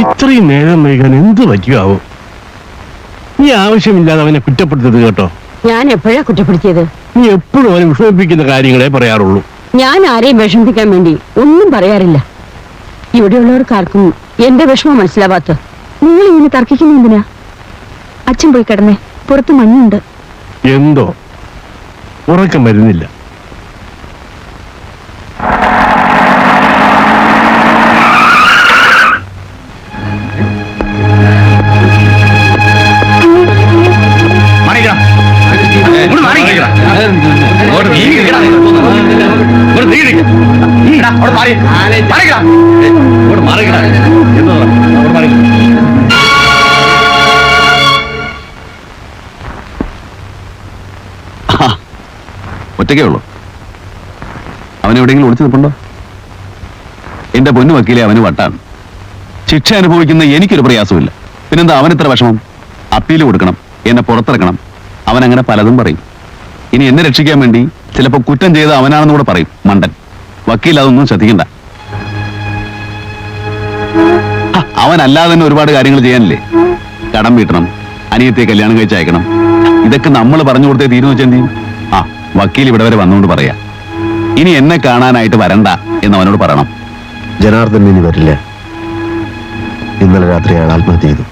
ഇത്രയും നേരം വൈകാൻ എന്ത് പറ്റിയാവോ? നീ ആവശ്യമില്ലാതെ അവനെ കുറ്റപ്പെടുത്തത് കേട്ടോ. ഞാൻ എപ്പോഴാ കുറ്റപ്പെടുത്തിയത്? നീ എപ്പോഴും അവനെ വിഷമിപ്പിക്കുന്ന കാര്യങ്ങളെ പറയാറുള്ളൂ. ഞാൻ ആരെയും വിഷമിപ്പിക്കാൻ വേണ്ടി ഒന്നും പറയാറില്ല. ഇവിടെയുള്ളവർക്കാർക്കും എന്റെ വിഷമം മനസ്സിലാവാത്ത. നിങ്ങൾ ഇങ്ങനെ തർക്കിക്കുന്ന എന്തിനാ? അച്ഛൻ പോയി കിടന്നേ, പുറത്ത് മഞ്ഞുണ്ട്. എന്തോ ഉറക്കം വരുന്നില്ല. ഒറ്റയ്ക്കേ ഉള്ളൂ. അവനെവിടെയെങ്കിലും ഒളിച്ചു നിൽപ്പുണ്ടോ? എന്റെ പൊന്നു വക്കീലെ, അവന് വട്ടാണ്. ശിക്ഷ അനുഭവിക്കുന്ന എനിക്കൊരു പ്രയാസമില്ല. പിന്നെന്താ അവനിത്ര വിഷമം? അപ്പീൽ കൊടുക്കണം, എന്നെ പുറത്തിറക്കണം. അവനങ്ങനെ പലതും പറയും. ഇനി എന്നെ രക്ഷിക്കാൻ വേണ്ടി ചിലപ്പോൾ കുറ്റം ചെയ്ത് അവനാണെന്ന് കൂടെ പറയും. മണ്ടൻ വക്കീൽ അതൊന്നും ശ്രദ്ധിക്കണ്ട. അവനല്ലാതെ തന്നെ ഒരുപാട് കാര്യങ്ങൾ ചെയ്യാനില്ലേ? കടം വീട്ടണം, അനിയത്തെ കല്യാണം കഴിച്ച് അയക്കണം. ഇതൊക്കെ നമ്മൾ പറഞ്ഞു കൊടുത്തേ തീരുന്നു വെച്ചാൽ എന്ത് ചെയ്യും? ആ വക്കീൽ ഇവിടെ വരെ വന്നുകൊണ്ട് പറയാ, ഇനി എന്നെ കാണാനായിട്ട് വരണ്ട എന്ന് അവനോട് പറയണം. ജനാർദ്ദൻ ഇനി വരില്ല. ഇന്നലെ രാത്രി അയാൾ ആത്മഹത്യ ചെയ്തു.